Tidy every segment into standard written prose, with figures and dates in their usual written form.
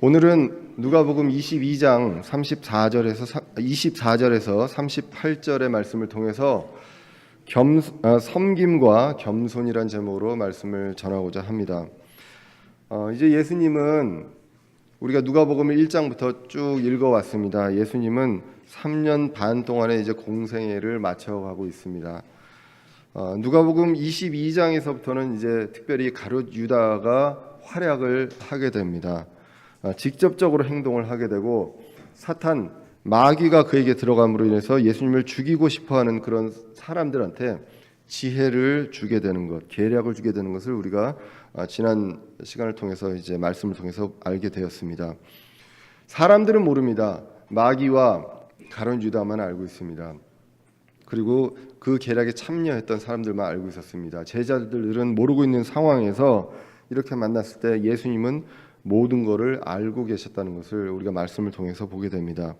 오늘은 누가복음 22장 24절에서 38절의 말씀을 통해서 섬김과 겸손이란 제목으로 말씀을 전하고자 합니다. 이제 예수님은 우리가 누가복음 1장부터 쭉 읽어왔습니다. 예수님은 3년 반 동안의 이제 공생애를 마쳐가고 있습니다. 누가복음 22장에서부터는 이제 특별히 가룟 유다가 활약을 하게 됩니다. 직접적으로 행동을 하게 되고 사탄 마귀가 그에게 들어감으로 인해서 예수님을 죽이고 싶어하는 그런 사람들한테 지혜를 주게 되는 것, 계략을 주게 되는 것을 우리가 지난 시간을 통해서 이제 말씀을 통해서 알게 되었습니다. 사람들은 모릅니다. 마귀와 가룟 유다만 알고 있습니다. 그리고 그 계략에 참여했던 사람들만 알고 있었습니다. 제자들은 모르고 있는 상황에서 이렇게 만났을 때 예수님은 모든 것을 알고 계셨다는 것을 우리가 말씀을 통해서 보게 됩니다.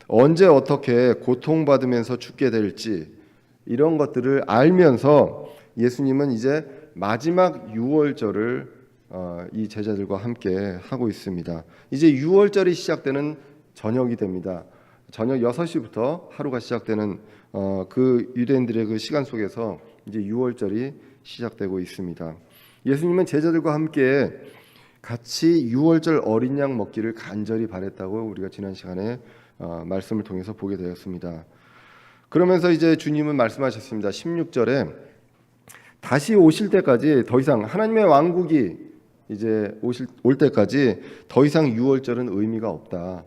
언제 어떻게 고통받으면서 죽게 될지 이런 것들을 알면서 예수님은 이제 마지막 유월절을 이 제자들과 함께 하고 있습니다. 이제 유월절이 시작되는 저녁이 됩니다. 저녁 6시부터 하루가 시작되는 그 유대인들의 그 시간 속에서 이제 유월절이 시작되고 있습니다. 예수님은 제자들과 함께 같이 유월절 어린 양 먹기를 간절히 바랬다고 우리가 지난 시간에 말씀을 통해서 보게 되었습니다. 그러면서 이제 주님은 말씀하셨습니다. 16절에 다시 오실 때까지 더 이상 하나님의 왕국이 이제 올 때까지 더 이상 유월절은 의미가 없다.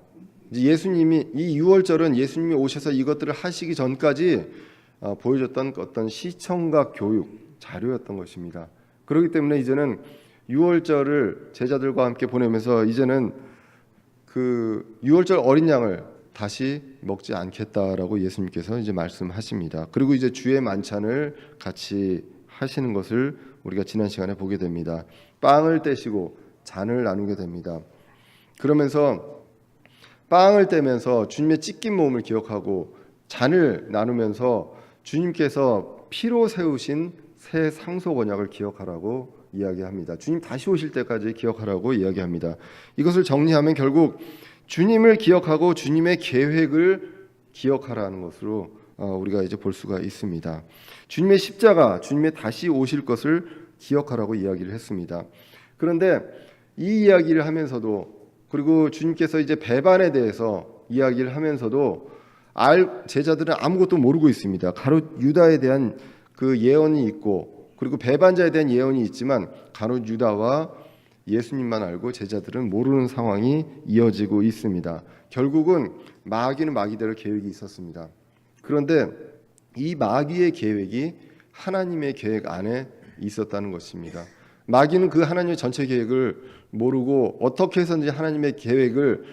이제 예수님이 이 유월절은 예수님이 오셔서 이것들을 하시기 전까지 보여줬던 어떤 시청각 교육 자료였던 것입니다. 그렇기 때문에 이제는 유월절을 제자들과 함께 보내면서 이제는 그 유월절 어린 양을 다시 먹지 않겠다라고 예수님께서 이제 말씀하십니다. 그리고 이제 주의 만찬을 같이 하시는 것을 우리가 지난 시간에 보게 됩니다. 빵을 떼시고 잔을 나누게 됩니다. 그러면서 빵을 떼면서 주님의 찢긴 몸을 기억하고 잔을 나누면서 주님께서 피로 세우신 새 상속 언약을 기억하라고 이야기합니다. 주님 다시 오실 때까지 기억하라고 이야기합니다. 이것을 정리하면 결국 주님을 기억하고 주님의 계획을 기억하라는 것으로 우리가 이제 볼 수가 있습니다. 주님의 십자가, 주님의 다시 오실 것을 기억하라고 이야기를 했습니다. 그런데 이 이야기를 하면서도 그리고 주님께서 이제 배반에 대해서 이야기를 하면서도 제자들은 아무것도 모르고 있습니다. 가룟 유다에 대한 그 예언이 있고 그리고 배반자에 대한 예언이 있지만 가룟 유다와 예수님만 알고 제자들은 모르는 상황이 이어지고 있습니다. 결국은 마귀는 마귀대로 계획이 있었습니다. 그런데 이 마귀의 계획이 하나님의 계획 안에 있었다는 것입니다. 마귀는 그 하나님의 전체 계획을 모르고 어떻게 해서든지 하나님의 계획을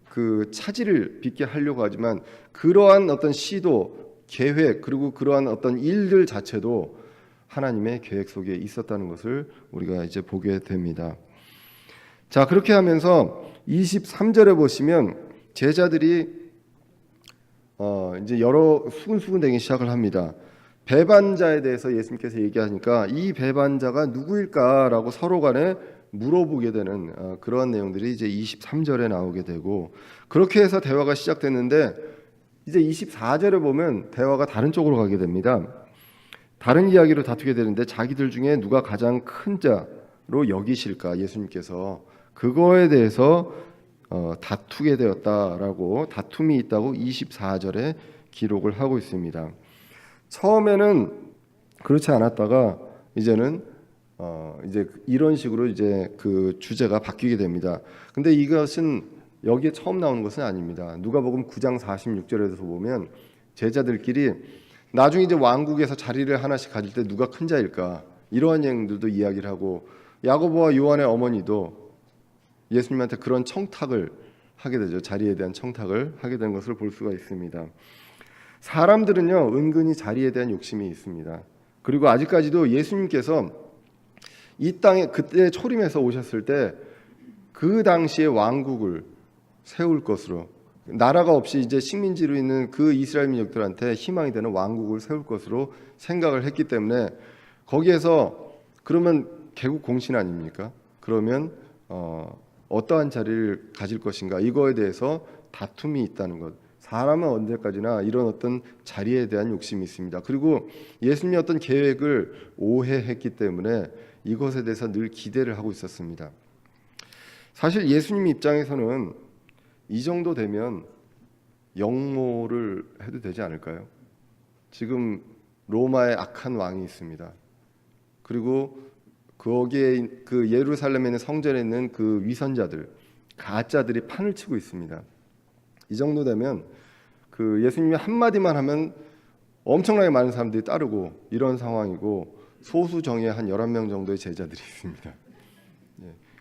그 차질을 빚게 하려고 하지만 그러한 어떤 시도, 계획 그리고 그러한 어떤 일들 자체도 하나님의 계획 속에 있었다는 것을 우리가 이제 보게 됩니다. 자, 그렇게 하면서 23절에 보시면 제자들이 이제 여러 수군수군대기 시작을 합니다. 배반자에 대해서 예수님께서 얘기하니까 이 배반자가 누구일까라고 서로 간에 물어보게 되는 그러한 내용들이 이제 23절에 나오게 되고 그렇게 해서 대화가 시작됐는데 이제 24절에 보면 대화가 다른 쪽으로 가게 됩니다. 다른 이야기로 다투게 되는데 자기들 중에 누가 가장 큰 자로 여기실까 예수님께서 그거에 대해서 다투게 되었다라고 다툼이 있다고 24절에 기록을 하고 있습니다. 처음에는 그렇지 않았다가 이제는 이제 이런 식으로 이제 그 주제가 바뀌게 됩니다. 근데 이것은 여기에 처음 나오는 것은 아닙니다. 누가복음 9장 46절에서 보면 제자들끼리 나중에 이제 왕국에서 자리를 하나씩 가질 때 누가 큰 자일까 이러한 내용들도 이야기를 하고 야고보와 요한의 어머니도 예수님한테 그런 청탁을 하게 되죠. 자리에 대한 청탁을 하게 된 것을 볼 수가 있습니다. 사람들은요 은근히 자리에 대한 욕심이 있습니다. 그리고 아직까지도 예수님께서 이 땅에 그때 초림해서 오셨을 때 그 당시의 왕국을 세울 것으로 나라가 없이 이제 식민지로 있는 그 이스라엘 민족들한테 희망이 되는 왕국을 세울 것으로 생각을 했기 때문에 거기에서 그러면 개국 공신 아닙니까? 그러면 어떠한 자리를 가질 것인가, 이거에 대해서 다툼이 있다는 것. 사람은 언제까지나 이런 어떤 자리에 대한 욕심이 있습니다. 그리고 예수님의 어떤 계획을 오해했기 때문에 이것에 대해서 늘 기대를 하고 있었습니다. 사실 예수님 입장에서는 이 정도 되면 영모를 해도 되지 않을까요? 지금 로마의 악한 왕이 있습니다. 그리고 거기에 그 예루살렘에 있는 성전에 있는 그 위선자들, 가짜들이 판을 치고 있습니다. 이 정도 되면 그 예수님이 한마디만 하면 엄청나게 많은 사람들이 따르고 이런 상황이고, 소수 정예 한 11명 정도의 제자들이 있습니다.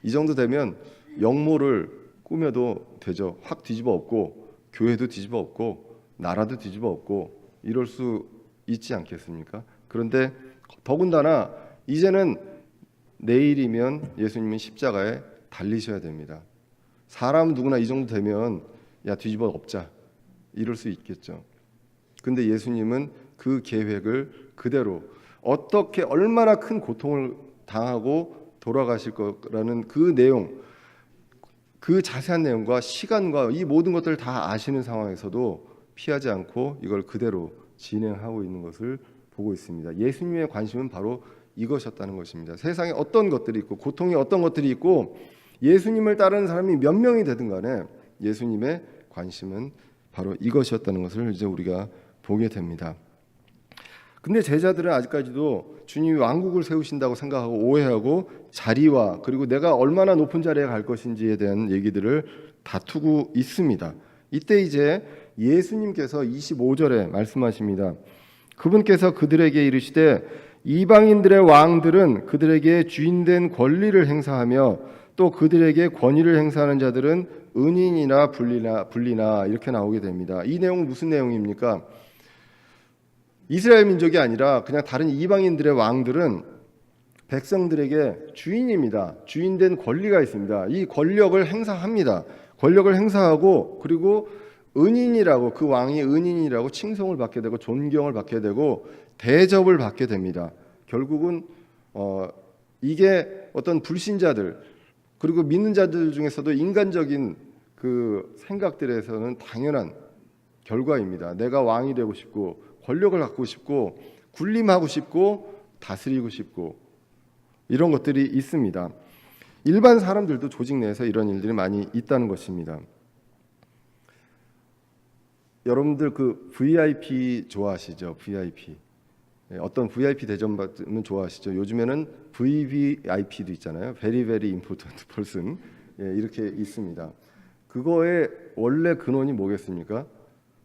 이 정도 되면 영모를 꾸며도 되죠. 확 뒤집어 엎고 교회도 뒤집어 엎고 나라도 뒤집어 엎고 이럴 수 있지 않겠습니까? 그런데 더군다나 이제는 내일이면 예수님은 십자가에 달리셔야 됩니다. 사람 누구나 이 정도 되면 야 뒤집어 엎자 이럴 수 있겠죠. 근데 예수님은 그 계획을 그대로 어떻게 얼마나 큰 고통을 당하고 돌아가실 거라는 그 내용, 그 자세한 내용과 시간과 이 모든 것들을 다 아시는 상황에서도 피하지 않고 이걸 그대로 진행하고 있는 것을 보고 있습니다. 예수님의 관심은 바로 이것이었다는 것입니다. 세상에 어떤 것들이 있고 고통이 어떤 것들이 있고 예수님을 따르는 사람이 몇 명이 되든 간에 예수님의 관심은 바로 이것이었다는 것을 이제 우리가 보게 됩니다. 근데 제자들은 아직까지도 주님이 왕국을 세우신다고 생각하고 오해하고 자리와 그리고 내가 얼마나 높은 자리에 갈 것인지에 대한 얘기들을 다투고 있습니다. 이때 이제 예수님께서 25절에 말씀하십니다. 그분께서 그들에게 이르시되 이방인들의 왕들은 그들에게 주인된 권리를 행사하며 또 그들에게 권위를 행사하는 자들은 은인이나 불리나 이렇게 나오게 됩니다. 이 내용은 무슨 내용입니까? 이스라엘 민족이 아니라 그냥 다른 이방인들의 왕들은 백성들에게 주인입니다. 주인된 권리가 있습니다. 이 권력을 행사합니다. 권력을 행사하고 그리고 은인이라고, 그 왕이 은인이라고 칭송을 받게 되고 존경을 받게 되고 대접을 받게 됩니다. 결국은 이게 어떤 불신자들 그리고 믿는 자들 중에서도 인간적인 그 생각들에서는 당연한 결과입니다. 내가 왕이 되고 싶고 권력을 갖고 싶고 군림하고 싶고 다스리고 싶고 이런 것들이 있습니다. 일반 사람들도 조직 내에서 이런 일들이 많이 있다는 것입니다. 여러분들 그 VIP 좋아하시죠? VIP. 어떤 VIP 대접 받으면 좋아하시죠? 요즘에는 VVIP도 있잖아요. Very very important person. 이렇게 있습니다. 그거의 원래 근원이 뭐겠습니까?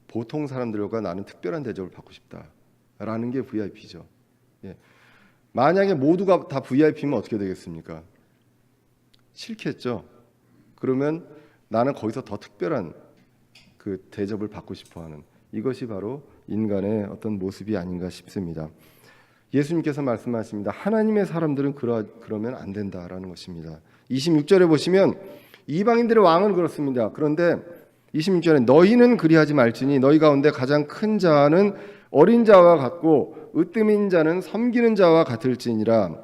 보통 사람들과 나는 특별한 대접을 받고 싶다라는 게 VIP죠. 만약에 모두가 다 VIP면 어떻게 되겠습니까? 싫겠죠. 그러면 나는 거기서 더 특별한 그 대접을 받고 싶어하는, 이것이 바로 인간의 어떤 모습이 아닌가 싶습니다. 예수님께서 말씀하십니다. 하나님의 사람들은 그러면 안 된다라는 것입니다. 26절에 보시면 이방인들의 왕은 그렇습니다. 그런데 26절에 너희는 그리하지 말지니 너희 가운데 가장 큰 자는 어린 자와 같고 으뜸인 자는 섬기는 자와 같을지니라.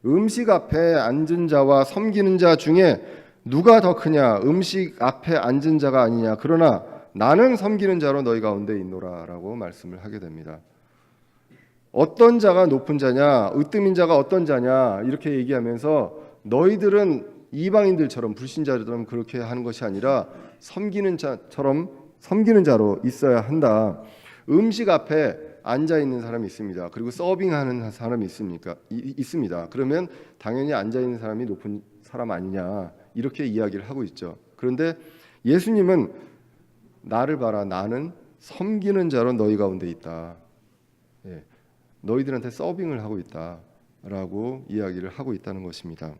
음식 앞에 앉은 자와 섬기는 자 중에 누가 더 크냐? 음식 앞에 앉은 자가 아니냐? 그러나 나는 섬기는 자로 너희 가운데 있노라라고 말씀을 하게 됩니다. 어떤 자가 높은 자냐? 으뜸인 자가 어떤 자냐? 이렇게 얘기하면서 너희들은 이방인들처럼 불신자들처럼 그렇게 하는 것이 아니라 섬기는 자처럼 섬기는 자로 있어야 한다. 음식 앞에 앉아 있는 사람이 있습니다. 그리고 서빙하는 사람이 있습니다. 그러면 당연히 앉아 있는 사람이 높은 사람 아니냐 이렇게 이야기를 하고 있죠. 그런데 예수님은 나를 봐라, 나는 섬기는 자로 너희 가운데 있다. 너희들한테 서빙을 하고 있다라고 이야기를 하고 있다는 것입니다.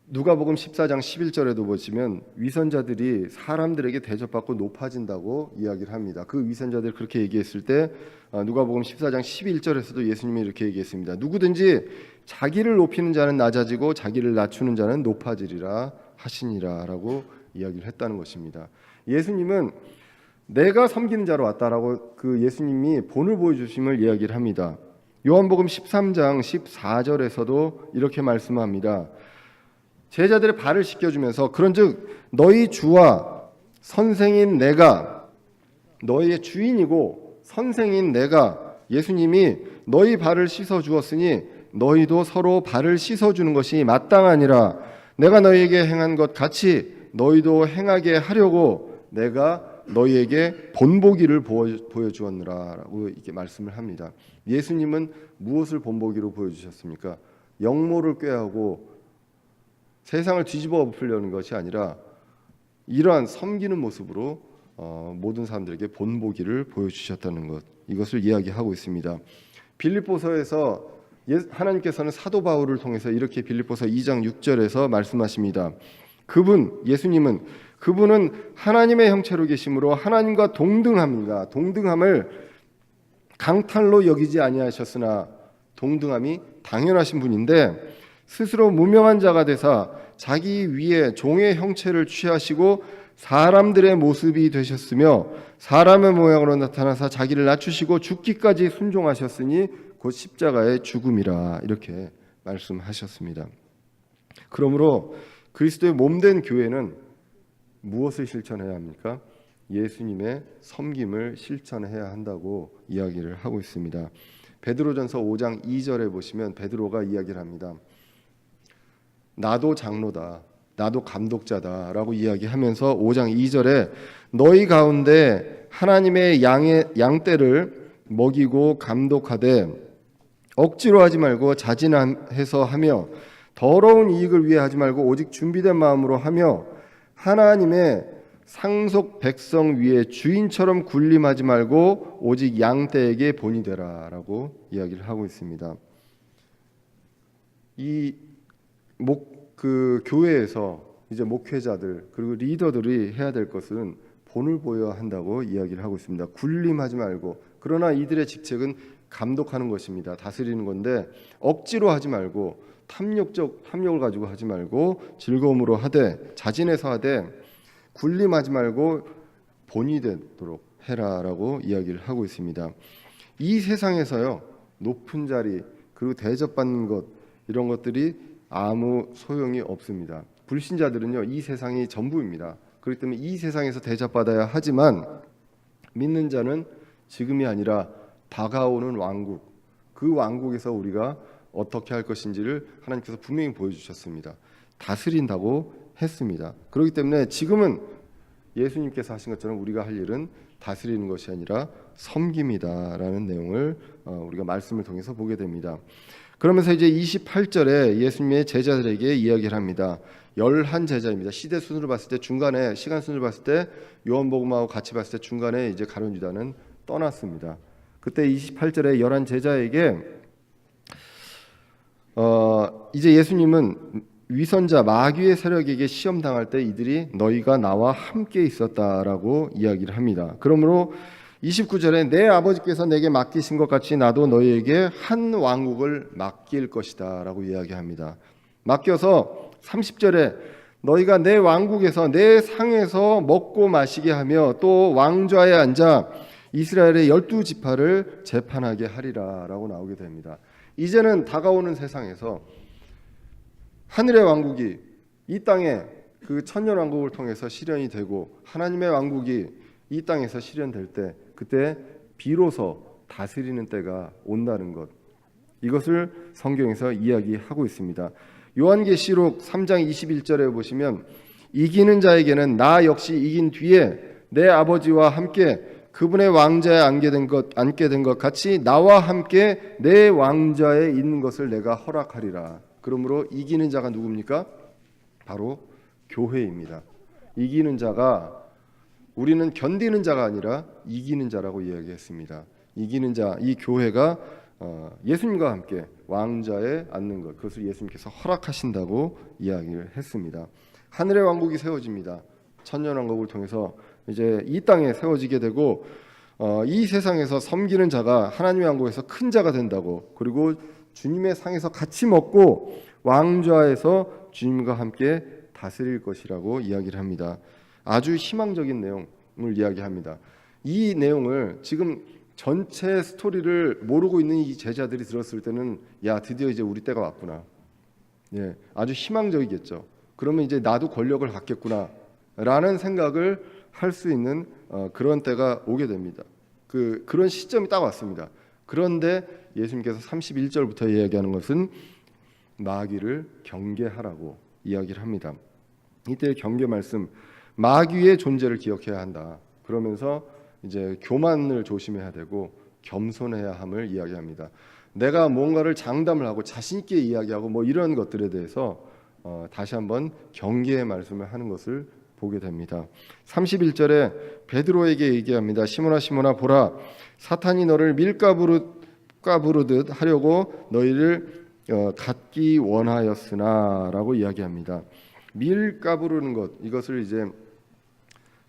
누가복음 14장 11절에도 보시면 위선자들이 사람들에게 대접받고 높아진다고 이야기를 합니다. 그 위선자들 그렇게 얘기했을 때 누가복음 14장 11절에서도 예수님이 이렇게 얘기했습니다. 누구든지 자기를 높이는 자는 낮아지고 자기를 낮추는 자는 높아지리라 하시니라라고 이야기를 했다는 것입니다. 예수님은 내가 섬기는 자로 왔다라고 그 예수님이 본을 보여주심을 이야기를 합니다. 요한복음 13장 14절에서도 이렇게 말씀합니다. 제자들의 발을 씻겨주면서 그런즉 너희 주와 선생인 내가, 너희의 주인이고 선생인 내가, 예수님이 너희 발을 씻어 주었으니 너희도 서로 발을 씻어 주는 것이 마땅하니라. 내가 너희에게 행한 것 같이 너희도 행하게 하려고 내가 너희에게 본보기를 보여주었느라라고 이렇게 말씀을 합니다. 예수님은 무엇을 본보기로 보여주셨습니까? 영모를 꾀하고 세상을 뒤집어 엎으려는 것이 아니라 이러한 섬기는 모습으로 모든 사람들에게 본보기를 보여주셨다는 것, 이것을 이야기하고 있습니다. 빌립보서에서 하나님께서는 사도 바울을 통해서 이렇게 빌립보서 2장 6절에서 말씀하십니다. 예수님은 그분은 하나님의 형체로 계심으로 하나님과 동등합니다. 동등함을 강탈로 여기지 아니하셨으나 동등함이 당연하신 분인데 스스로 무명한 자가 되사 자기 위에 종의 형체를 취하시고 사람들의 모습이 되셨으며 사람의 모양으로 나타나사 자기를 낮추시고 죽기까지 순종하셨으니 곧 십자가의 죽음이라, 이렇게 말씀하셨습니다. 그러므로 그리스도의 몸된 교회는 무엇을 실천해야 합니까? 예수님의 섬김을 실천해야 한다고 이야기를 하고 있습니다. 베드로전서 5장 2절에 보시면 베드로가 이야기를 합니다. 나도 장로다, 나도 감독자다라고 이야기하면서 5장 2절에 너희 가운데 하나님의 양떼를 먹이고 감독하되 억지로 하지 말고 자진해서 하며 더러운 이익을 위해 하지 말고 오직 준비된 마음으로 하며 하나님의 상속 백성 위에 주인처럼 군림하지 말고 오직 양떼에게 본이 되라라고 이야기를 하고 있습니다. 교회에서 이제 목회자들 그리고 리더들이 해야 될 것은 본을 보여야 한다고 이야기를 하고 있습니다. 군림하지 말고, 그러나 이들의 직책은 감독하는 것입니다. 다스리는 건데 억지로 하지 말고 탐욕을 가지고 하지 말고 즐거움으로 하되 자진해서 하되 군림하지 말고 본이 되도록 해라라고 이야기를 하고 있습니다. 이 세상에서요, 높은 자리 그리고 대접받는 것, 이런 것들이 아무 소용이 없습니다. 불신자들은요, 이 세상이 전부입니다. 그렇기 때문에 이 세상에서 대접받아야 하지만 믿는 자는 지금이 아니라 다가오는 왕국, 그 왕국에서 우리가 어떻게 할 것인지를 하나님께서 분명히 보여주셨습니다. 다스린다고 했습니다. 그렇기 때문에 지금은 예수님께서 하신 것처럼 우리가 할 일은 다스리는 것이 아니라 섬김이다라는 내용을 우리가 말씀을 통해서 보게 됩니다. 그러면서 이제 28절에 예수님의 제자들에게 이야기를 합니다. 11제자입니다. 시대 순으로 봤을 때 중간에, 시간 순으로 봤을 때 요한복음하고 같이 봤을 때 중간에 이제 가룟 유다는 떠났습니다. 그때 28절에 11제자에게 이제 예수님은 위선자 마귀의 세력에게 시험 당할 때 이들이 너희가 나와 함께 있었다라고 이야기를 합니다. 그러므로 29절에 내 아버지께서 내게 맡기신 것 같이 나도 너희에게 한 왕국을 맡길 것이다 라고 이야기합니다. 맡겨서 30절에 너희가 내 왕국에서 내 상에서 먹고 마시게 하며 또 왕좌에 앉아 이스라엘의 12지파를 재판하게 하리라 라고 나오게 됩니다. 이제는 다가오는 세상에서 하늘의 왕국이 이 땅에 그 천년 왕국을 통해서 실현이 되고 하나님의 왕국이 이 땅에서 실현될 때, 그때 비로소 다스리는 때가 온다는 것, 이것을 성경에서 이야기하고 있습니다. 요한계시록 3장 21절에 보시면 이기는 자에게는 나 역시 이긴 뒤에 내 아버지와 함께 그분의 왕좌에 앉게 된 것 같이 나와 함께 내 왕좌에 있는 것을 내가 허락하리라. 그러므로 이기는 자가 누굽니까? 바로 교회입니다. 이기는 자가, 우리는 견디는 자가 아니라 이기는 자라고 이야기했습니다. 이기는 자, 이 교회가 예수님과 함께 왕좌에 앉는 것, 그것을 예수님께서 허락하신다고 이야기를 했습니다. 하늘의 왕국이 세워집니다. 천년 왕국을 통해서 이제 이 땅에 세워지게 되고 이 세상에서 섬기는 자가 하나님의 왕국에서 큰 자가 된다고, 그리고 주님의 상에서 같이 먹고 왕좌에서 주님과 함께 다스릴 것이라고 이야기를 합니다. 아주 희망적인 내용을 이야기합니다. 이 내용을 지금 전체 스토리를 모르고 있는 이 제자들이 들었을 때는 야, 드디어 이제 우리 때가 왔구나. 예, 아주 희망적이겠죠. 그러면 이제 나도 권력을 갖겠구나라는 생각을 할 수 있는 그런 때가 오게 됩니다. 그런 시점이 딱 왔습니다. 그런데 예수님께서 31절부터 이야기하는 것은 마귀를 경계하라고 이야기를 합니다. 이때 경계 말씀, 마귀의 존재를 기억해야 한다. 그러면서 이제 교만을 조심해야 되고 겸손해야 함을 이야기합니다. 내가 뭔가를 장담을 하고 자신 있게 이야기하고 뭐 이런 것들에 대해서 다시 한번 경계의 말씀을 하는 것을 보게 됩니다. 31절에 베드로에게 얘기합니다. 시몬아 시몬아 보라, 사탄이 너를 밀가부르듯 하려고 너희를 갖기 원하였으나라고 이야기합니다. 밀가부르는 것, 이것을 이제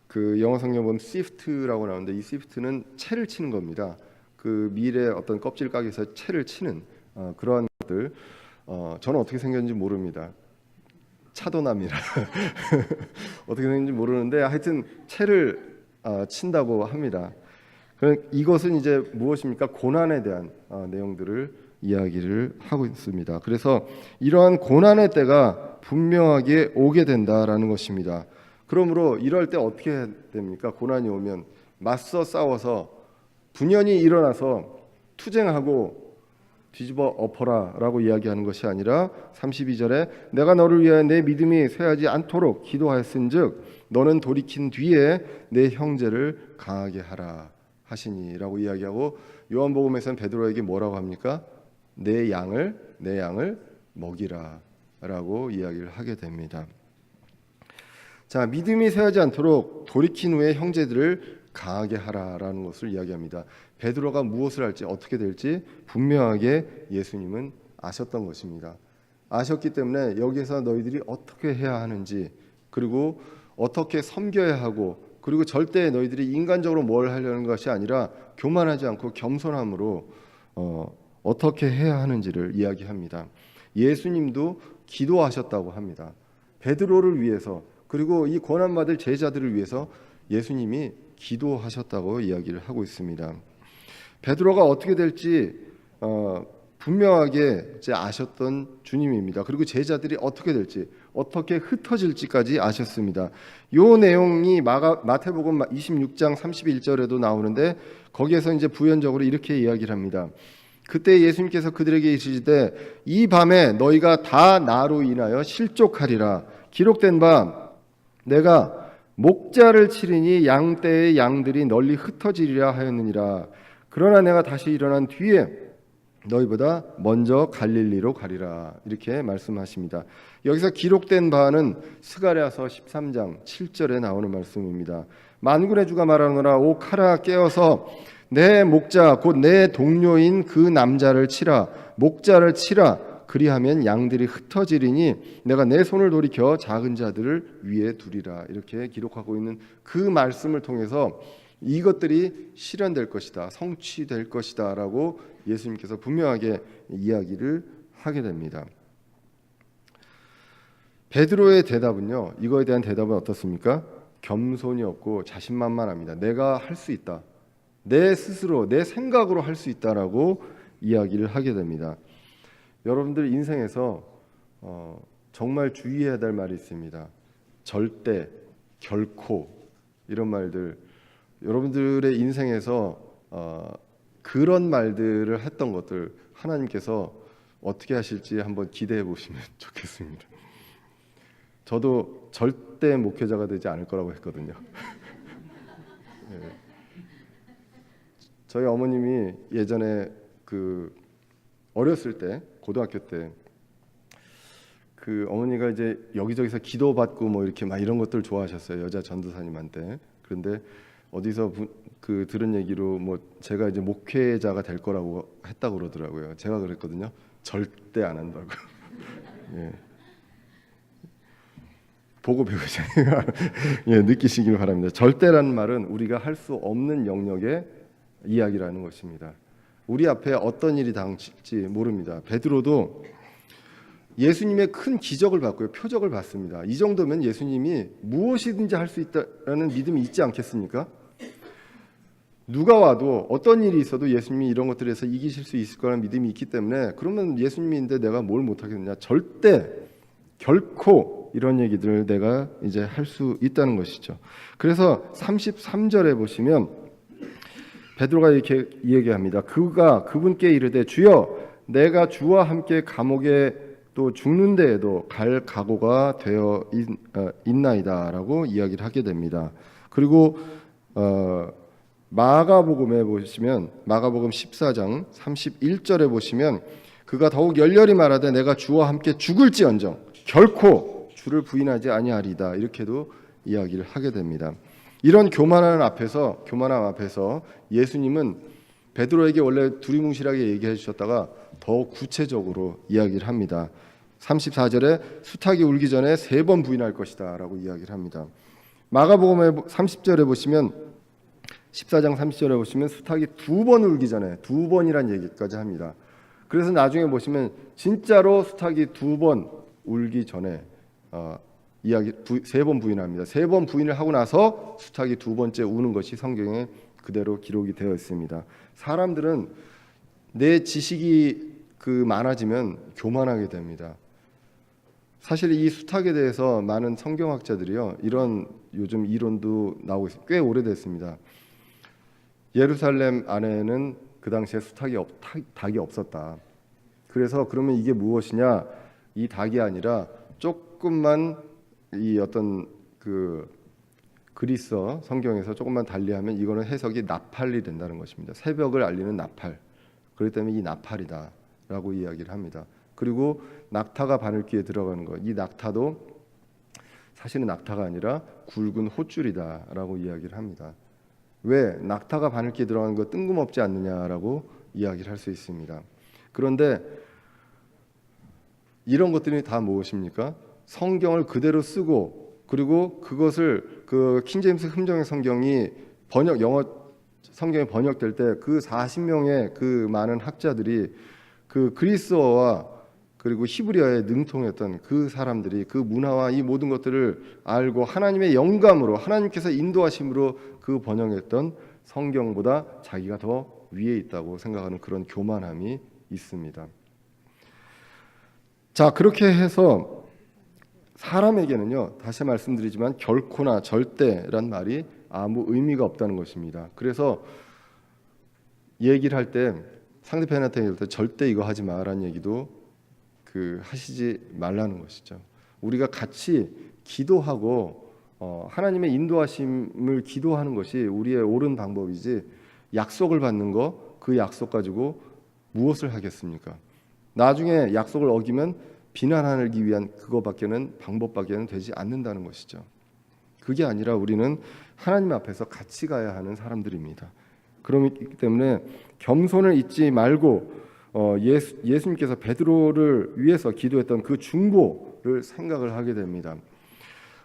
그 영어 성경 보면 시프트라고 나오는데 이 시프트는 채를 치는 겁니다. 그 밀의 어떤 껍질 가게에서 채를 치는 그러한 것들. 저는 어떻게 생겼는지 모릅니다. 차도남이라 어떻게 생겼는지 모르는데 하여튼 채를 친다고 합니다. 이것은 이제 무엇입니까? 고난에 대한 내용들을 이야기를 하고 있습니다. 그래서 이러한 고난의 때가 분명하게 오게 된다라는 것입니다. 그러므로 이럴 때 어떻게 해야 됩니까? 고난이 오면 맞서 싸워서 분연히 일어나서 투쟁하고 뒤집어 엎어라라고 이야기하는 것이 아니라 32절에 내가 너를 위하여 내 믿음이 쇠하지 않도록 기도하였은즉 너는 돌이킨 뒤에 내 형제를 강하게 하라 하시니라고 이야기하고 요한복음에서는 베드로에게 뭐라고 합니까? 내 양을 먹이라라고 이야기를 하게 됩니다. 자, 믿음이 쇠하지 않도록 돌이킨 후에 형제들을 강하게 하라라는 것을 이야기합니다. 베드로가 무엇을 할지 어떻게 될지 분명하게 예수님은 아셨던 것입니다. 아셨기 때문에 여기에서 너희들이 어떻게 해야 하는지, 그리고 어떻게 섬겨야 하고, 그리고 절대 너희들이 인간적으로 뭘 하려는 것이 아니라 교만하지 않고 겸손함으로 어떻게 해야 하는지를 이야기합니다. 예수님도 기도하셨다고 합니다. 베드로를 위해서, 그리고 이 고난받을 제자들을 위해서 예수님이 기도하셨다고 이야기를 하고 있습니다. 베드로가 어떻게 될지 분명하게 이제 아셨던 주님입니다. 그리고 제자들이 어떻게 될지, 어떻게 흩어질지까지 아셨습니다. 이 내용이 마태복음 26장 31절에도 나오는데 거기에서 이제 부연적으로 이렇게 이야기를 합니다. 그때 예수님께서 그들에게 이르시되 이 밤에 너희가 다 나로 인하여 실족하리라. 기록된 바 내가 목자를 치리니 양떼의 양들이 널리 흩어지리라 하였느니라. 그러나 내가 다시 일어난 뒤에 너희보다 먼저 갈릴리로 가리라. 이렇게 말씀하십니다. 여기서 기록된 바는 스가랴서 13장 7절에 나오는 말씀입니다. 만군의 주가 말하노라. 오 카라 깨어서 내 목자 곧 내 동료인 그 남자를 치라. 목자를 치라. 그리하면 양들이 흩어지리니 내가 내 손을 돌이켜 작은 자들을 위에 두리라. 이렇게 기록하고 있는 그 말씀을 통해서 이것들이 실현될 것이다, 성취될 것이다 라고 예수님께서 분명하게 이야기를 하게 됩니다. 베드로의 대답은요, 이거에 대한 대답은 어떻습니까? 겸손이 없고 자신만만합니다. 내가 할 수 있다, 내 스스로 내 생각으로 할 수 있다라고 이야기를 하게 됩니다. 여러분들 인생에서 정말 주의해야 될 말이 있습니다. 절대, 결코 이런 말들, 여러분들의 인생에서 그런 말들을 했던 것들 하나님께서 어떻게 하실지 한번 기대해 보시면 좋겠습니다. 저도 절대 목회자가 되지 않을 거라고 했거든요. 네. 저희 어머님이 예전에 어렸을 때, 고등학교 때 어머니가 이제 여기저기서 기도받고 뭐 이렇게 막 이런 것들 좋아하셨어요. 여자 전도사님한테. 그런데 어디서 들은 얘기로 뭐 제가 이제 목회자가 될 거라고 했다고 그러더라고요. 제가 그랬거든요. 절대 안 한다고. 예. 보고 배우세요. 예, 느끼시길 바랍니다. 절대라는 말은 우리가 할 수 없는 영역의 이야기라는 것입니다. 우리 앞에 어떤 일이 닥칠지 모릅니다. 베드로도 예수님의 큰 기적을 봤고요, 표적을 봤습니다. 이 정도면 예수님이 무엇이든지 할 수 있다라는 믿음이 있지 않겠습니까? 누가 와도 어떤 일이 있어도 예수님이 이런 것들에서 이기실 수 있을 거라는 믿음이 있기 때문에, 그러면 예수님인데 내가 뭘 못하겠느냐, 절대 결코 이런 얘기들을 내가 이제 할 수 있다는 것이죠. 그래서 33절에 보시면 베드로가 이렇게 이야기합니다. 그분께 이르되 주여 내가 주와 함께 감옥에 또 죽는 데에도 갈 각오가 되어 있나이다라고 이야기를 하게 됩니다. 그리고 마가복음에 보시면 마가복음 14장 31절에 보시면 그가 더욱 열렬히 말하되 내가 주와 함께 죽을지언정 결코 주를 부인하지 아니하리다, 이렇게도 이야기를 하게 됩니다. 이런 교만함 앞에서 예수님은 베드로에게 원래 두리뭉실하게 얘기해 주셨다가 더 구체적으로 이야기를 합니다. 34절에 수탉이 울기 전에 3번 부인할 것이다 라고 이야기를 합니다. 마가복음의 30절에 보시면 14장 30절에 보시면 수탉이 2번 울기 전에 2번이란 얘기까지 합니다. 그래서 나중에 보시면 진짜로 수탉이 2번 울기 전에 3번 부인합니다. 3번 부인을 하고 나서 수탉이 2번째 우는 것이 성경에 그대로 기록이 되어 있습니다. 사람들은 내 지식이 많아지면 교만하게 됩니다. 사실 이 수탉에 대해서 많은 성경학자들이요, 이런 요즘 이론도 나오고 있어요. 꽤 오래됐습니다. 예루살렘 안에는 그 당시에 닭이 없었다. 그래서 그러면 이게 무엇이냐? 이 닭이 아니라 조금만 이 어떤 그리스어 성경에서 조금만 달리하면 이거는 해석이 나팔이 된다는 것입니다. 새벽을 알리는 나팔. 그렇기 때문에 이 나팔이다라고 이야기를 합니다. 그리고 낙타가 바늘귀에 들어가는 것, 이 낙타도 사실은 낙타가 아니라 굵은 홑줄이다라고 이야기를 합니다. 왜? 낙타가 바늘귀에 들어가는 거 뜬금없지 않느냐라고 이야기를 할 수 있습니다. 그런데 이런 것들이 다 무엇입니까? 성경을 그대로 쓰고, 그리고 그것을 킹제임스 흠정의 성경이 영어 성경에 번역될 때 그 40명의 그 많은 학자들이 그 그리스어와 그리고 히브리어에 능통했던 그 사람들이 그 문화와 이 모든 것들을 알고 하나님의 영감으로, 하나님께서 인도하심으로 그 번역했던 성경보다 자기가 더 위에 있다고 생각하는 그런 교만함이 있습니다. 자, 그렇게 해서 사람에게는요, 다시 말씀드리지만 결코나 절대란 말이 아무 의미가 없다는 것입니다. 그래서 얘기를 할 때 상대편한테 얘기할 때 절대 이거 하지 마라는 얘기도 하시지 말라는 것이죠. 우리가 같이 기도하고 하나님의 인도하심을 기도하는 것이 우리의 옳은 방법이지, 약속을 받는 거, 그 약속 가지고 무엇을 하겠습니까? 나중에 약속을 어기면 비난하기 위한 방법밖에는 되지 않는다는 것이죠. 그게 아니라 우리는 하나님 앞에서 같이 가야 하는 사람들입니다. 그렇기 때문에 겸손을 잊지 말고 예수님께서 베드로를 위해서 기도했던 그 중보를 생각을 하게 됩니다.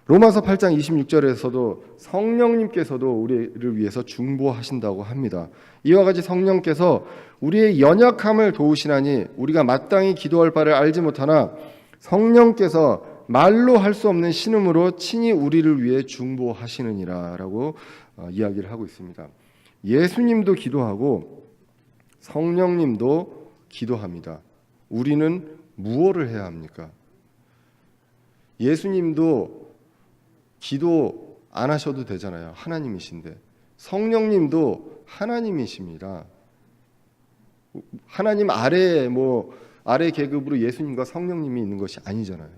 로마서 8장 26절에서도 성령님께서도 우리를 위해서 중보하신다고 합니다. 이와 같이 성령께서 우리의 연약함을 도우시나니 우리가 마땅히 기도할 바를 알지 못하나 성령께서 말로 할 수 없는 신음으로 친히 우리를 위해 중보하시느니라 라고 이야기를 하고 있습니다. 예수님도 기도하고 성령님도 기도합니다. 우리는 무엇을 해야 합니까? 예수님도 기도 안 하셔도 되잖아요. 하나님이신데. 성령님도 하나님이십니다. 하나님 아래 계급으로 예수님과 성령님이 있는 것이 아니잖아요.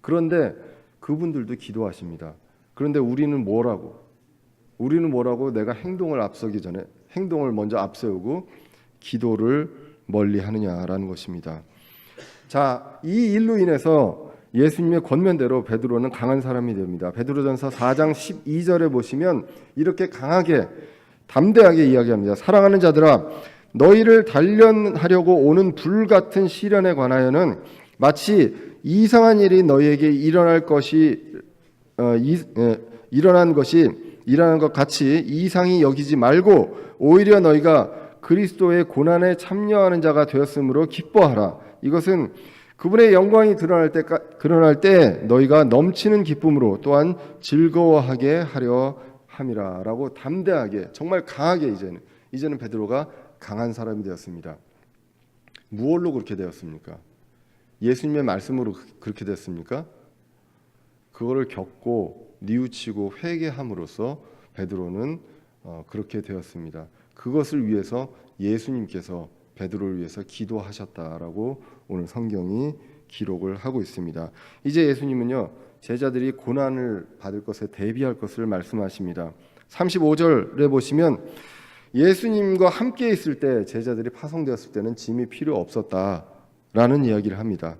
그런데 그분들도 기도하십니다. 그런데 우리는 뭐라고 내가 행동을 먼저 앞세우고 기도를 멀리 하느냐라는 것입니다. 자, 이 일로 인해서 예수님의 권면대로 베드로는 강한 사람이 됩니다. 베드로전서 4장 12절에 보시면 이렇게 강하게 담대하게 이야기합니다. 사랑하는 자들아, 너희를 단련하려고 오는 불같은 시련에 관하여는 마치 이상한 일이 너희에게 일어난 것 같이 이상히 여기지 말고 오히려 너희가 그리스도의 고난에 참여하는 자가 되었으므로 기뻐하라. 이것은 그분의 영광이 드러날 때 너희가 넘치는 기쁨으로 또한 즐거워하게 하려 함이라라고 담대하게 정말 강하게 이제는 베드로가 강한 사람이 되었습니다. 무엇로 그렇게 되었습니까? 예수님의 말씀으로 그렇게 됐습니까? 그거를 겪고 뉘우치고 회개함으로써 베드로는 그렇게 되었습니다. 그것을 위해서 예수님께서 베드로를 위해서 기도하셨다라고 오늘 성경이 기록을 하고 있습니다. 이제 예수님은요, 제자들이 고난을 받을 것에 대비할 것을 말씀하십니다. 35절에 보시면 예수님과 함께 있을 때 제자들이 파송되었을 때는 짐이 필요 없었다라는 이야기를 합니다.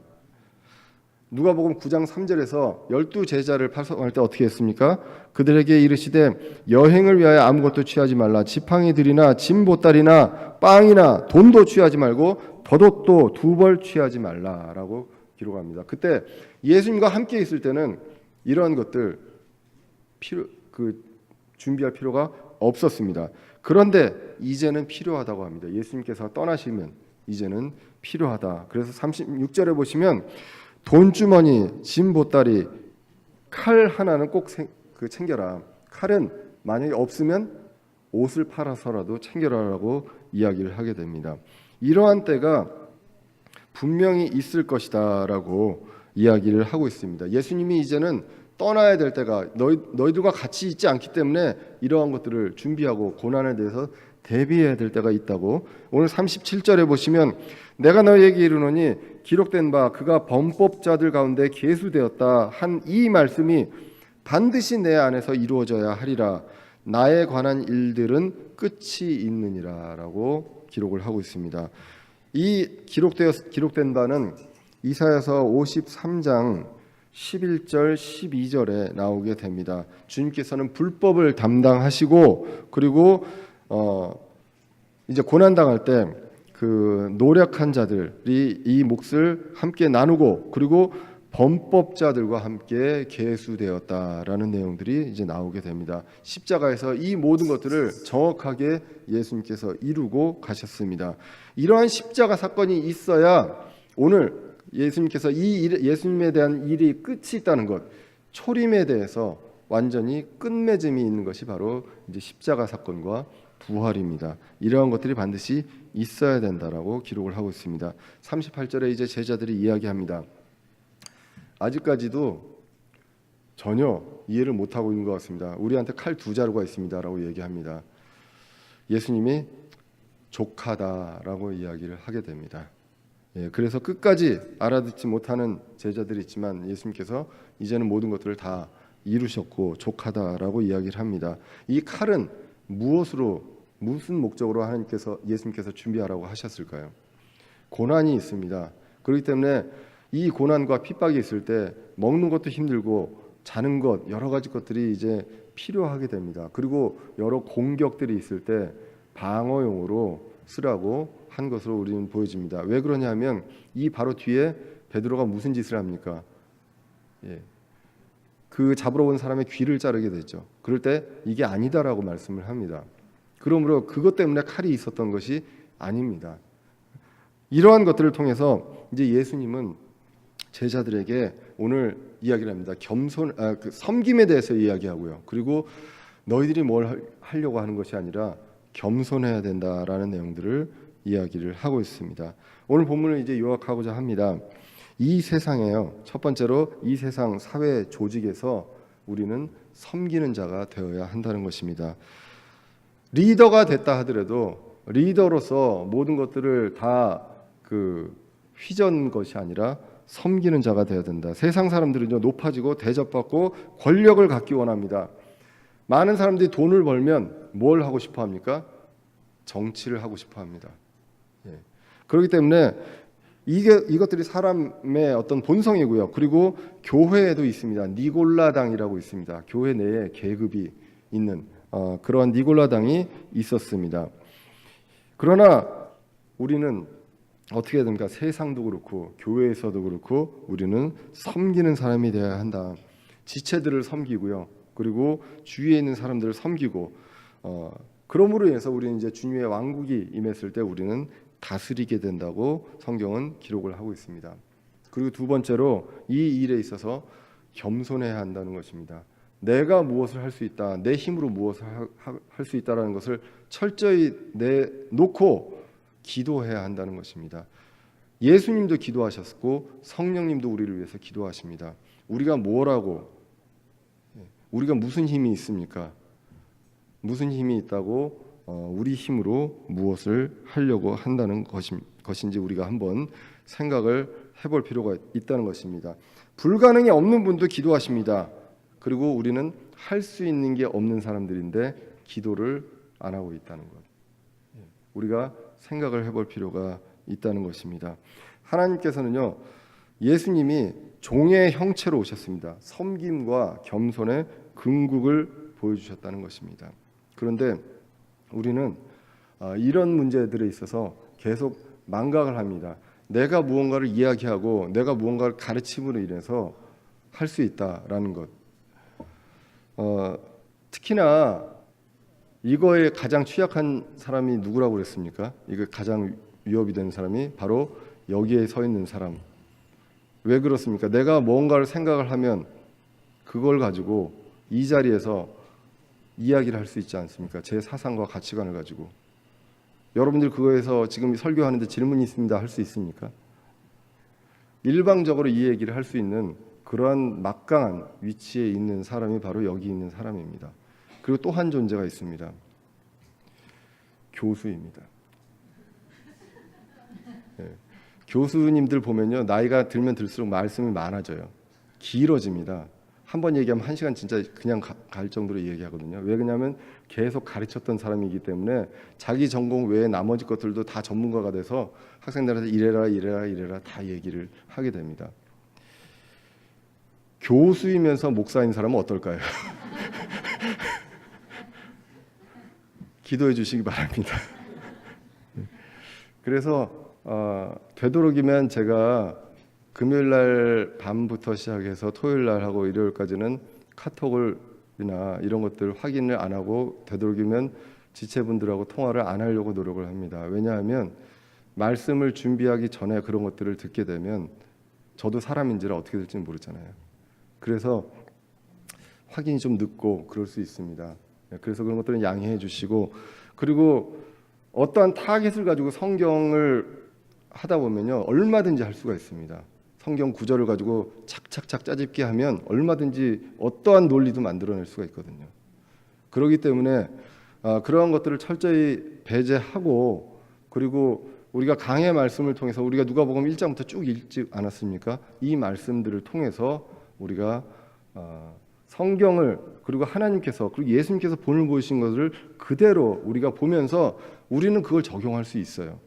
누가복음 9장 3절에서 12 제자를 파송할 때 어떻게 했습니까? 그들에게 이르시되 여행을 위하여 아무것도 취하지 말라. 지팡이들이나 짐 보따리나 빵이나 돈도 취하지 말고 겉옷도 2벌 취하지 말라라고 기록합니다. 그때 예수님과 함께 있을 때는 이러한 것들 준비할 필요가 없었습니다. 그런데 이제는 필요하다고 합니다. 예수님께서 떠나시면 이제는 필요하다. 그래서 36절에 보시면 돈주머니, 짐 보따리, 칼 하나는 꼭 챙겨라. 칼은 만약에 없으면 옷을 팔아서라도 챙겨라라고 이야기를 하게 됩니다. 이러한 때가 분명히 있을 것이다라고 이야기를 하고 있습니다. 예수님이 이제는 떠나야 될 때가 너희들과 같이 있지 않기 때문에 이러한 것들을 준비하고 고난에 대해서 대비해야 될 때가 있다고. 오늘 37절에 보시면 내가 너희에게 이르노니 기록된 바 그가 범법자들 가운데 계수되었다 한 이 말씀이 반드시 내 안에서 이루어져야 하리라. 나에 관한 일들은 끝이 있느니라 라고 기록을 하고 있습니다. 이 기록된 바는 이사야서 53장 11절 12절에 나오게 됩니다. 주님께서는 불법을 담당하시고 그리고 이제 고난당할 때 그 노력한 자들이 이 몫을 함께 나누고 그리고 범법자들과 함께 계수되었다라는 내용들이 이제 나오게 됩니다. 십자가에서 이 모든 것들을 정확하게 예수님께서 이루고 가셨습니다. 이러한 십자가 사건이 있어야 오늘 예수님께서 예수님에 대한 일이 끝이 있다는 것, 초림에 대해서 완전히 끝맺음이 있는 것이 바로 이제 십자가 사건과 부활입니다. 이러한 것들이 반드시 있어야 된다라고 기록을 하고 있습니다. 38절에 이제 제자들이 이야기합니다. 아직까지도 전혀 이해를 못하고 있는 것 같습니다. 우리한테 칼 2자루가 있습니다라고 얘기합니다. 예수님이 족하다라고 이야기를 하게 됩니다. 그래서 끝까지 알아듣지 못하는 제자들이 있지만 예수님께서 이제는 모든 것들을 다 이루셨고 족하다라고 이야기를 합니다. 이 칼은 무슨 목적으로 예수님께서 준비하라고 하셨을까요? 고난이 있습니다. 그렇기 때문에 이 고난과 핍박이 있을 때 먹는 것도 힘들고 자는 것 여러 가지 것들이 이제 필요하게 됩니다. 그리고 여러 공격들이 있을 때 방어용으로 쓰라고 한 것으로 우리는 보여집니다. 왜 그러냐면 이 바로 뒤에 베드로가 무슨 짓을 합니까? 그 잡으러 온 사람의 귀를 자르게 되죠. 그럴 때 이게 아니다라고 말씀을 합니다. 그러므로 그것 때문에 칼이 있었던 것이 아닙니다. 이러한 것들을 통해서 이제 예수님은 제자들에게 오늘 이야기를 합니다. 섬김에 대해서 이야기하고요. 그리고 너희들이 뭘 하려고 하는 것이 아니라 겸손해야 된다라는 내용들을 이야기를 하고 있습니다. 오늘 본문을 이제 요약하고자 합니다. 이 세상에요. 첫 번째로 이 세상 사회 조직에서 우리는 섬기는 자가 되어야 한다는 것입니다. 리더가 됐다 하더라도 리더로서 모든 것들을 다 휘저은 것이 아니라 섬기는 자가 되어야 된다. 세상 사람들은요, 높아지고 대접받고 권력을 갖기 원합니다. 많은 사람들이 돈을 벌면 뭘 하고 싶어 합니까? 정치를 하고 싶어 합니다. 그렇기 때문에 이것들이 사람의 어떤 본성이고요. 그리고 교회에도 있습니다. 니골라당이라고 있습니다. 교회 내에 계급이 있는 그러한 니골라당이 있었습니다. 그러나 우리는 어떻게 해야 됩니까? 세상도 그렇고 교회에서도 그렇고 우리는 섬기는 사람이 되어야 한다. 지체들을 섬기고요. 그리고 주위에 있는 사람들을 섬기고 그러므로 인해서 우리는 이제 주님의 왕국이 임했을 때 우리는 다스리게 된다고 성경은 기록을 하고 있습니다. 그리고 두 번째로 이 일에 있어서 겸손해야 한다는 것입니다. 내가 무엇을 할 수 있다, 내 힘으로 무엇을 할 수 있다라는 것을 철저히 내놓고 기도해야 한다는 것입니다. 예수님도 기도하셨고 성령님도 우리를 위해서 기도하십니다. 우리가 무슨 힘이 있습니까? 무슨 힘이 있다고 우리 힘으로 무엇을 하려고 한다는 것인지 우리가 한번 생각을 해볼 필요가 있다는 것입니다. 불가능이 없는 분도 기도하십니다. 그리고 우리는 할 수 있는 게 없는 사람들인데 기도를 안 하고 있다는 것, 우리가 생각을 해볼 필요가 있다는 것입니다. 하나님께서는요, 예수님이 종의 형체로 오셨습니다. 섬김과 겸손의 궁극을 보여주셨다는 것입니다. 그런데 우리는 이런 문제들에 있어서 계속 망각을 합니다. 내가 무언가를 이야기하고 내가 무언가를 가르침으로 인해서 할 수 있다라는 것. 특히나 이거에 가장 취약한 사람이 누구라고 그랬습니까? 이거 가장 위협이 되는 사람이 바로 여기에 서 있는 사람. 왜 그렇습니까? 내가 뭔가를 생각을 하면 그걸 가지고 이 자리에서 이야기를 할 수 있지 않습니까? 제 사상과 가치관을 가지고. 여러분들 그거에서 지금 설교하는데 질문이 있습니다 할 수 있습니까? 일방적으로 이 얘기를 할 수 있는 그러한 막강한 위치에 있는 사람이 바로 여기 있는 사람입니다. 그리고 또 한 존재가 있습니다. 교수입니다. 네. 교수님들 보면요, 나이가 들면 들수록 말씀이 많아져요. 길어집니다. 한 번 얘기하면 1시간 진짜 그냥 갈 정도로 얘기하거든요. 왜 그러냐면 계속 가르쳤던 사람이기 때문에 자기 전공 외에 나머지 것들도 다 전문가가 돼서 학생들한테 이래라 다 얘기를 하게 됩니다. 교수이면서 목사인 사람은 어떨까요? 기도해 주시기 바랍니다. 그래서 되도록이면 제가 금요일날 밤부터 시작해서 토요일날 하고 일요일까지는 카톡이나 이런 것들 확인을 안 하고 되도록이면 지체분들하고 통화를 안 하려고 노력을 합니다. 왜냐하면 말씀을 준비하기 전에 그런 것들을 듣게 되면 저도 사람인지라 어떻게 될지는 모르잖아요. 그래서 확인이 좀 늦고 그럴 수 있습니다. 그래서 그런 것들은 양해해 주시고, 그리고 어떠한 타겟을 가지고 성경을 하다 보면요, 얼마든지 할 수가 있습니다. 성경 구절을 가지고 착착착 짜집기 하면 얼마든지 어떠한 논리도 만들어낼 수가 있거든요. 그렇기 때문에 그러한 것들을 철저히 배제하고, 그리고 우리가 강의 말씀을 통해서 우리가 누가복음 1장부터 쭉 읽지 않았습니까? 이 말씀들을 통해서 우리가 성경을, 그리고 하나님께서, 그리고 예수님께서 본을 보이신 것을 그대로 우리가 보면서 우리는 그걸 적용할 수 있어요.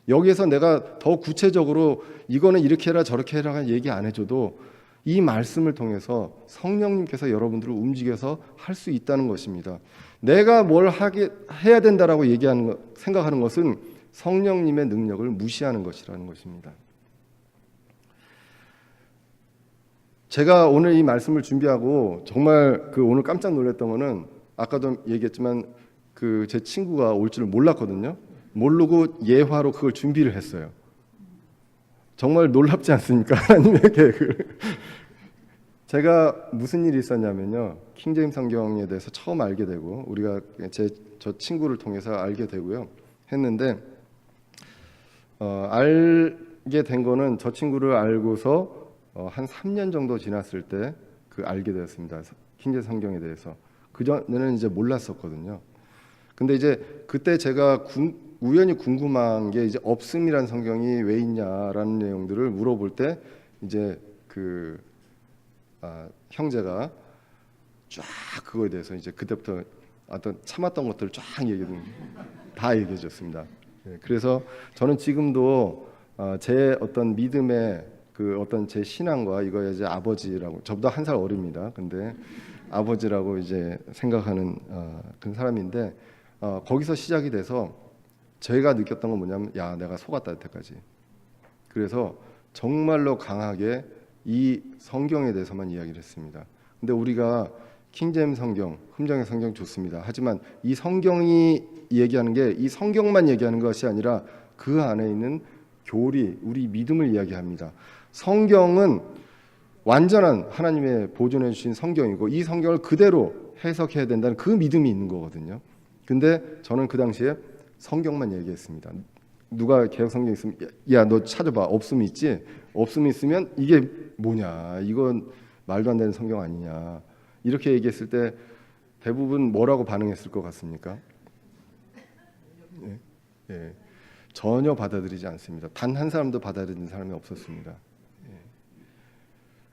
여기에서 내가 더 구체적으로 이거는 이렇게 해라 저렇게 해라 얘기 안 해줘도 이 말씀을 통해서 성령님께서 여러분들을 움직여서 할 수 있다는 것입니다. 내가 뭘 해야 된다라고 생각하는 것은 성령님의 능력을 무시하는 것이라는 것입니다. 제가 오늘 이 말씀을 준비하고 정말 오늘 깜짝 놀랐던 거는, 아까도 얘기했지만 제 친구가 올 줄 몰랐거든요. 모르고 예화로 그걸 준비를 했어요. 정말 놀랍지 않습니까? 하나님의 계획을. 제가 무슨 일이 있었냐면요, 킹제임 성경에 대해서 처음 알게 되고, 우리가 저 친구를 통해서 알게 되고요 했는데, 알게 된 거는 저 친구를 알고서 한 3년 정도 지났을 때 알게 되었습니다. 킹제임 성경에 대해서. 그전에는 이제 몰랐었거든요. 근데 이제 그때 제가 우연히 궁금한 게, 이제 없음이란 성경이 왜 있냐라는 내용들을 물어볼 때, 이제 형제가 쫙 그거에 대해서 이제 그때부터 어떤 참았던 것들을 쫙 다 얘기해 줬습니다. 그래서 저는 지금도 제 어떤 믿음의 어떤 제 신앙과, 이거 이제 아버지라고, 저보다 1살 어립니다. 근데 아버지라고 이제 생각하는 그런 사람인데, 거기서 시작이 돼서 제가 느꼈던 건 뭐냐면, 야, 내가 속았다 여태까지. 그래서 정말로 강하게 이 성경에 대해서만 이야기를 했습니다. 근데 우리가 킹제임 성경, 흠정의 성경 좋습니다. 하지만 이 성경이 얘기하는 게 이 성경만 얘기하는 것이 아니라 그 안에 있는 교리, 우리 믿음을 이야기합니다. 성경은 완전한 하나님의 보존해 주신 성경이고 이 성경을 그대로 해석해야 된다는 그 믿음이 있는 거거든요. 근데 저는 그 당시에 성경만 얘기했습니다. 누가 개혁 성경 있으면 야 너 찾아봐. 없으면 있지. 없으면 있으면 이게 뭐냐. 이건 말도 안 되는 성경 아니냐. 이렇게 얘기했을 때 대부분 뭐라고 반응했을 것 같습니까? 예, 예. 전혀 받아들이지 않습니다. 단 한 사람도 받아들이는 사람이 없었습니다. 예.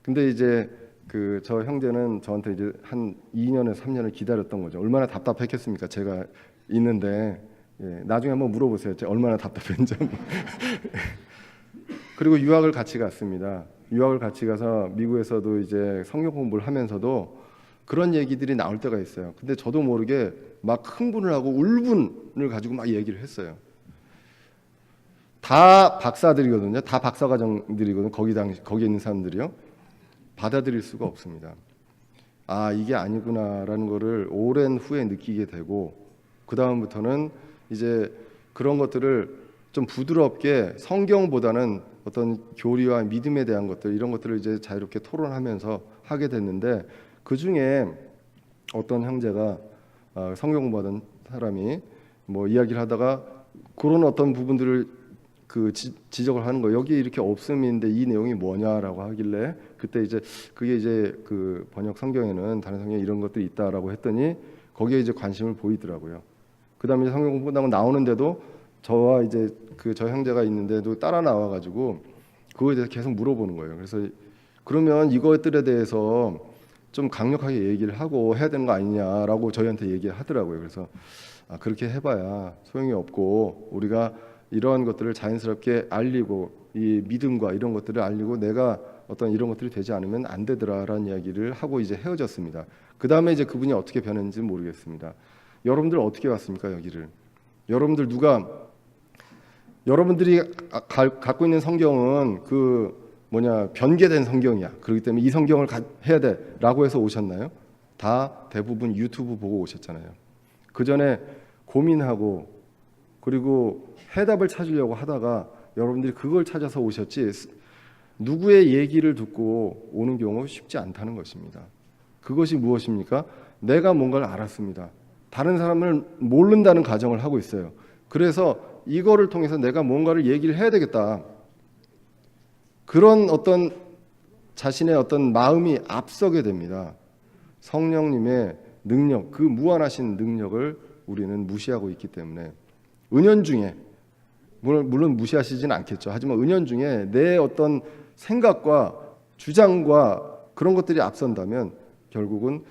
근데 이제 그 저 형제는 저한테 이제 한 2년에서 3년을 기다렸던 거죠. 얼마나 답답했겠습니까? 제가 있는데 예, 나중에 한번 물어보세요. 제가 얼마나 답답했는지. 그리고 유학을 같이 갔습니다. 유학을 같이 가서 미국에서도 이제 성경 공부를 하면서도 그런 얘기들이 나올 때가 있어요. 근데 저도 모르게 막 흥분을 하고 울분을 가지고 막 얘기를 했어요. 다 박사들이거든요. 다 박사과정들이거든요. 거기 있는 사람들이요. 받아들일 수가 없습니다. 아, 이게 아니구나라는 거를 오랜 후에 느끼게 되고 그 다음부터는 이제 그런 것들을 좀 부드럽게 성경보다는 어떤 교리와 믿음에 대한 것들 이런 것들을 이제 자유롭게 토론하면서 하게 됐는데 그 중에 어떤 형제가 성경 공부하던 사람이 뭐 이야기를 하다가 그런 어떤 부분들을 그 지적을 하는 거예요. 여기 이렇게 없음인데 이 내용이 뭐냐라고 하길래 그때 이제 그게 이제 그 번역 성경에는 다른 성경에 이런 것들이 있다라고 했더니 거기에 이제 관심을 보이더라고요. 그다음에 성경 공부하고 나오는데도 저와 이제 그 저 형제가 있는데도 따라 나와가지고 그거에 대해서 계속 물어보는 거예요. 그래서 그러면 이것들에 대해서 좀 강력하게 얘기를 하고 해야 되는 거 아니냐라고 저희한테 얘기를 하더라고요. 그래서 그렇게 해봐야 소용이 없고 우리가 이러한 것들을 자연스럽게 알리고 이 믿음과 이런 것들을 알리고 내가 어떤 이런 것들이 되지 않으면 안 되더라라는 이야기를 하고 이제 헤어졌습니다. 그 다음에 이제 그분이 어떻게 변했는지 모르겠습니다. 여러분들 어떻게 왔습니까 여기를? 여러분들이 갖고 있는 성경은 그 변개된 성경이야. 그렇기 때문에 이 성경을 해야 돼라고 해서 오셨나요? 다 대부분 유튜브 보고 오셨잖아요. 그 전에 고민하고 그리고 해답을 찾으려고 하다가 여러분들이 그걸 찾아서 오셨지 누구의 얘기를 듣고 오는 경우 쉽지 않다는 것입니다. 그것이 무엇입니까? 내가 뭔가를 알았습니다. 다른 사람을 모른다는 가정을 하고 있어요. 그래서 이거를 통해서 내가 뭔가를 얘기를 해야 되겠다. 그런 어떤 자신의 어떤 마음이 앞서게 됩니다. 성령님의 능력, 그 무한하신 능력을 우리는 무시하고 있기 때문에 은연중에 물론 무시하시진 않겠죠. 하지만 은연중에 내 어떤 생각과 주장과 그런 것들이 앞선다면 결국은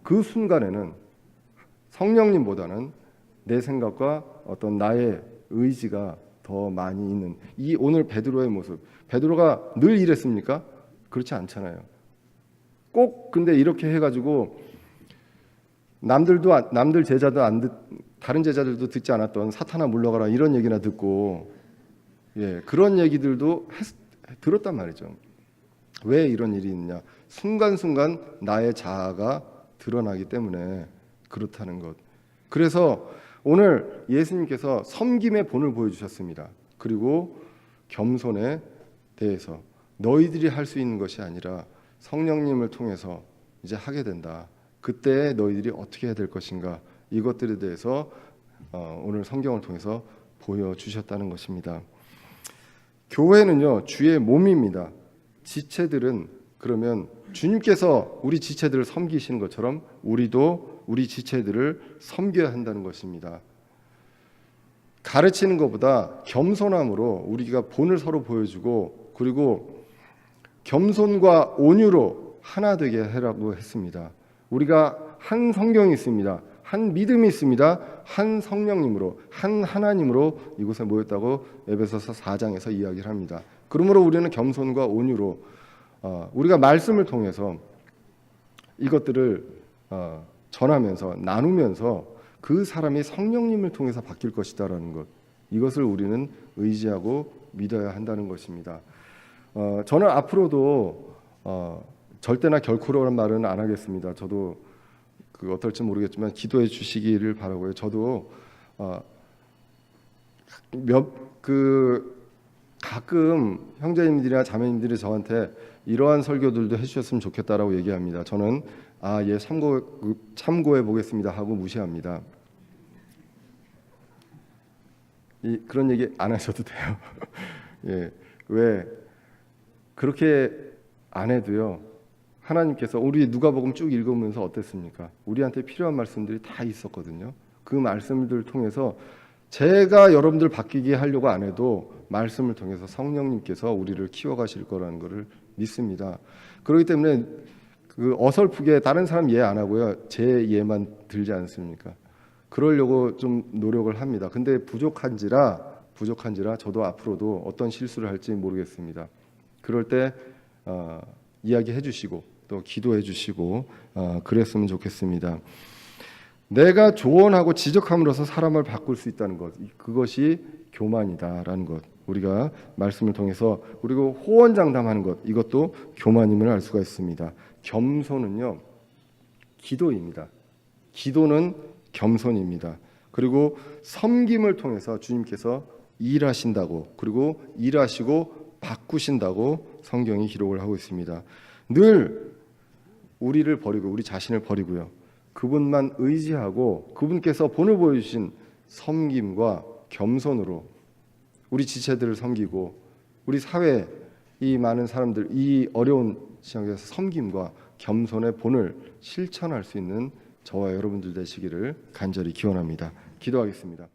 그 순간에는 성령님보다는 내 생각과 어떤 나의 의지가 더 많이 있는 이 오늘 베드로의 모습. 베드로가 늘 이랬습니까? 그렇지 않잖아요. 꼭 근데 이렇게 해가지고 남들 제자도 다른 제자들도 듣지 않았던 사탄아 물러가라 이런 얘기나 듣고 그런 얘기들도 들었단 말이죠. 왜 이런 일이 있느냐? 순간순간 나의 자아가 드러나기 때문에 그렇다는 것. 그래서 오늘 예수님께서 섬김의 본을 보여주셨습니다. 그리고 겸손에 대해서 너희들이 할 수 있는 것이 아니라 성령님을 통해서 이제 하게 된다. 그때 너희들이 어떻게 해야 될 것인가 이것들에 대해서 오늘 성경을 통해서 보여주셨다는 것입니다. 교회는요 주의 몸입니다. 지체들은 그러면 주님께서 우리 지체들을 섬기시는 것처럼 우리도 우리 지체들을 섬겨야 한다는 것입니다. 가르치는 것보다 겸손함으로 우리가 본을 서로 보여주고 그리고 겸손과 온유로 하나 되게 하라고 했습니다. 우리가 한 성경이 있습니다. 한 믿음이 있습니다. 한 성령님으로 한 하나님으로 이곳에 모였다고 에베소서 4장에서 이야기를 합니다. 그러므로 우리는 겸손과 온유로 우리가 말씀을 통해서 이것들을 전하면서 나누면서 그 사람이 성령님을 통해서 바뀔 것이다라는 것 이것을 우리는 의지하고 믿어야 한다는 것입니다. 저는 앞으로도 절대나 결코라는 말은 안 하겠습니다. 저도 어떨지 모르겠지만 기도해 주시기를 바라고요. 저도 가끔 형제님들이나 자매님들이 저한테 이러한 설교들도 해주셨으면 좋겠다라고 얘기합니다. 저는 예, 참고해 보겠습니다 하고 무시합니다. 그런 얘기 안 하셔도 돼요. 예, 왜 그렇게 안 해도요. 하나님께서 우리 누가복음 쭉 읽으면서 어땠습니까? 우리한테 필요한 말씀들이 다 있었거든요. 그 말씀들을 통해서 제가 여러분들 바뀌게 하려고 안 해도 말씀을 통해서 성령님께서 우리를 키워가실 거라는 것을 믿습니다. 그렇기 때문에 그 어설프게 다른 사람 이해 안 하고요. 제 이해만 들지 않습니까? 그러려고 좀 노력을 합니다. 근데 부족한지라 저도 앞으로도 어떤 실수를 할지 모르겠습니다. 그럴 때 이야기해 주시고 또 기도해 주시고 그랬으면 좋겠습니다. 내가 조언하고 지적함으로써 사람을 바꿀 수 있다는 것, 그것이 교만이다라는 것, 우리가 말씀을 통해서, 그리고 호언장담하는 것, 이것도 교만임을 알 수가 있습니다. 겸손은요, 기도입니다. 기도는 겸손입니다. 그리고 섬김을 통해서 주님께서 일하신다고, 그리고 일하시고 바꾸신다고 성경이 기록을 하고 있습니다. 늘 우리를 버리고 우리 자신을 버리고요, 그분만 의지하고 그분께서 본을 보여주신 섬김과 겸손으로 우리 지체들을 섬기고 우리 사회 이 많은 사람들 이 어려운 시장에서 섬김과 겸손의 본을 실천할 수 있는 저와 여러분들 되시기를 간절히 기원합니다. 기도하겠습니다.